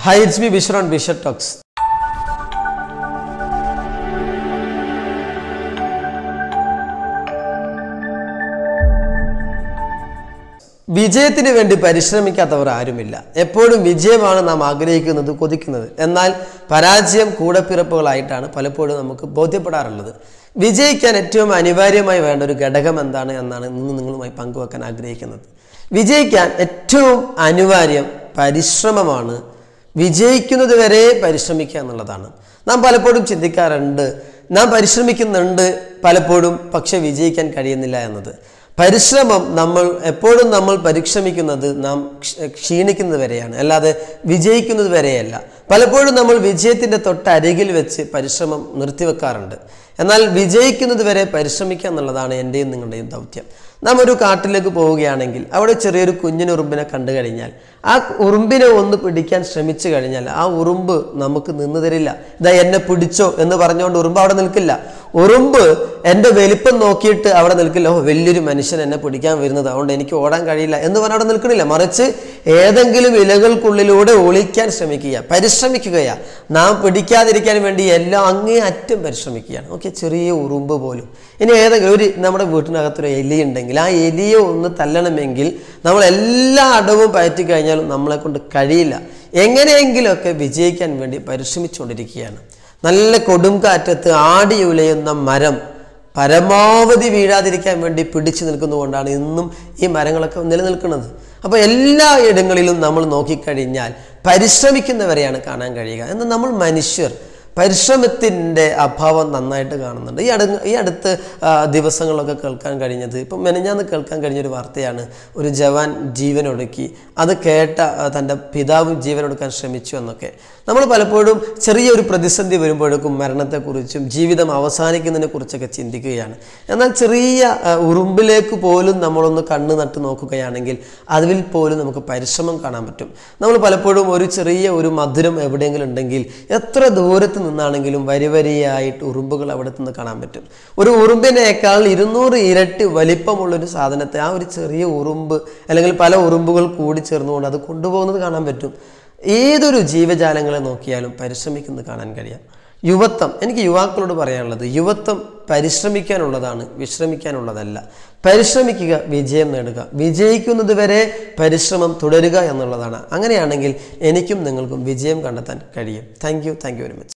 Hi, it's me Bishra on Bishra Talks. വിജയത്തിന് വേണ്ടി പരിശ്രമിക്കാത്തവർ ആരുമില്ല. എപ്പോഴും വിജയമാണ് നാം ആഗ്രഹിക്കുന്നത്, കൊതിക്കുന്നത്. എന്നാൽ പരാജയം കൂടപ്പിറപ്പുകളായിട്ടാണ് പലപ്പോഴും നമുക്ക് ബോധ്യപ്പെടാറുള്ളത്. വിജയിക്കാൻ ഏറ്റവും അനിവാര്യമായി വേണ്ട ഒരു ഘടകം എന്താണ് എന്നാണ് ഇന്ന് നിങ്ങളുമായി പങ്കുവെക്കാൻ ആഗ്രഹിക്കുന്നത്. വിജയിക്കാൻ ഏറ്റവും അനിവാര്യം പരിശ്രമമാണ്. വിജയിക്കുന്നത് വരെ പരിശ്രമിക്കുക എന്നുള്ളതാണ്. നാം പലപ്പോഴും ചിന്തിക്കാറുണ്ട്, നാം പരിശ്രമിക്കുന്നുണ്ട് പലപ്പോഴും, പക്ഷെ വിജയിക്കാൻ കഴിയുന്നില്ല എന്നത്. പരിശ്രമം നമ്മൾ പരിശ്രമിക്കുന്നത് നാം ക്ഷീണിക്കുന്നത് വരെയാണ്, അല്ലാതെ വിജയിക്കുന്നത് വരെയല്ല. പലപ്പോഴും നമ്മൾ വിജയത്തിൻ്റെ തൊട്ടരികിൽ വെച്ച് പരിശ്രമം നിർത്തിവെക്കാറുണ്ട്. എന്നാൽ വിജയിക്കുന്നത് വരെ പരിശ്രമിക്കുക എന്നുള്ളതാണ് എൻ്റെയും നിങ്ങളുടെയും ദൗത്യം. നാം ഒരു കാട്ടിലേക്ക് പോവുകയാണെങ്കിൽ അവിടെ ചെറിയൊരു കുഞ്ഞിനുറുമ്പിനെ കണ്ടു കഴിഞ്ഞാൽ ആ ഉറുമ്പിനെ ഒന്ന് പിടിക്കാൻ ശ്രമിച്ചു കഴിഞ്ഞാൽ ആ ഉറുമ്പ് നമുക്ക് നിന്ന് തരില്ല. ഇതാ എന്നെ പിടിച്ചോ എന്ന് പറഞ്ഞുകൊണ്ട് ഉറുമ്പ് അവിടെ നിൽക്കില്ല. ഉറുമ്പ് എൻ്റെ വലിപ്പം നോക്കിയിട്ട് അവിടെ നിൽക്കില്ല. ഓ, വലിയൊരു മനുഷ്യൻ എന്നെ പിടിക്കാൻ വരുന്നത്, അതുകൊണ്ട് എനിക്ക് ഓടാൻ കഴിയില്ല എന്ന് പറഞ്ഞാൽ അവിടെ നിൽക്കണില്ല. മറിച്ച് ഏതെങ്കിലും ഇലകൾക്കുള്ളിലൂടെ ഒളിക്കാൻ ശ്രമിക്കുക, പരിശ്രമിക്കുകയാണ്. നാം പിടിക്കാതിരിക്കാൻ വേണ്ടി എല്ലാം അങ്ങേ അറ്റം പരിശ്രമിക്കുകയാണ്. ഓക്കെ, ചെറിയ ഉറുമ്പ് പോലും. ഇനി ഏതെങ്കിലും നമ്മുടെ വീട്ടിനകത്തൊരു എലി ഉണ്ടെങ്കിൽ ആ എലിയെ ഒന്ന് തല്ലണമെങ്കിൽ നമ്മൾ എല്ലാ അടവും പയറ്റി കഴിഞ്ഞാലും നമ്മളെ കൊണ്ട് കഴിയില്ല. എങ്ങനെയെങ്കിലുമൊക്കെ വിജയിക്കാൻ വേണ്ടി പരിശ്രമിച്ചുകൊണ്ടിരിക്കുകയാണ്. നല്ല കൊടുംകാറ്റത്ത് ആടി ഉലയുന്ന മരം പരമാവധി വീഴാതിരിക്കാൻ വേണ്ടി പിടിച്ചു നിൽക്കുന്നതുകൊണ്ടാണ് ഇന്നും ഈ മരങ്ങളൊക്കെ നിലനിൽക്കുന്നത്. അപ്പോൾ എല്ലാ ഇടങ്ങളിലും നമ്മൾ നോക്കിക്കഴിഞ്ഞാൽ പരിശ്രമിക്കുന്നവരെയാണ് കാണാൻ കഴിയുക. എന്നാൽ നമ്മൾ മനുഷ്യർ പരിശ്രമത്തിൻ്റെ അഭാവം നന്നായിട്ട് കാണുന്നുണ്ട്. ഈ അടുത്ത ദിവസങ്ങളൊക്കെ കേൾക്കാൻ കഴിഞ്ഞത്, ഇപ്പം മെനഞ്ഞാന്ന് കേൾക്കാൻ കഴിഞ്ഞൊരു വാർത്തയാണ്. ഒരു ജവാൻ ജീവനൊടുക്കി, അത് കേട്ട തൻ്റെ പിതാവും ജീവനൊടുക്കാൻ ശ്രമിച്ചു എന്നൊക്കെ. നമ്മൾ പലപ്പോഴും ചെറിയൊരു പ്രതിസന്ധി വരുമ്പോഴേക്കും മരണത്തെക്കുറിച്ചും ജീവിതം അവസാനിക്കുന്നതിനെ കുറിച്ചൊക്കെ ചിന്തിക്കുകയാണ്. എന്നാൽ ചെറിയ ഉറുമ്പിലേക്ക് പോലും നമ്മളൊന്ന് കണ്ണ് നട്ട് നോക്കുകയാണെങ്കിൽ അതിൽ പോലും നമുക്ക് പരിശ്രമം കാണാൻ പറ്റും. നമ്മൾ പലപ്പോഴും ഒരു ചെറിയ ഒരു മധുരം എവിടെയെങ്കിലും ഉണ്ടെങ്കിൽ എത്ര ദൂരത്ത് നിന്നാണെങ്കിലും വരിയായിട്ട് ഉറുമ്പുകൾ അവിടെ നിന്ന് കാണാൻ പറ്റും. ഒരു ഉറുമ്പിനേക്കാൾ 200 ഇരട്ടി വലിപ്പമുള്ളൊരു സാധനത്തെ ആ ഒരു ചെറിയ ഉറുമ്പ് അല്ലെങ്കിൽ പല ഉറുമ്പുകൾ കൂടി ചേർന്നുകൊണ്ട് അത് കൊണ്ടുപോകുന്നത് കാണാൻ പറ്റും. ഏതൊരു ജീവജാലങ്ങളെ നോക്കിയാലും പരിശ്രമിക്കുന്നത് കാണാൻ കഴിയാം. യുവത്വം, എനിക്ക് യുവാക്കളോട് പറയാനുള്ളത്, യുവത്വം പരിശ്രമിക്കാനുള്ളതാണ്, വിശ്രമിക്കാനുള്ളതല്ല. പരിശ്രമിക്കുക, വിജയം നേടുക. വിജയിക്കുന്നത് വരെ പരിശ്രമം തുടരുക എന്നുള്ളതാണ്. അങ്ങനെയാണെങ്കിൽ എനിക്കും നിങ്ങൾക്കും വിജയം കണ്ടെത്താൻ കഴിയും. Thank you very much.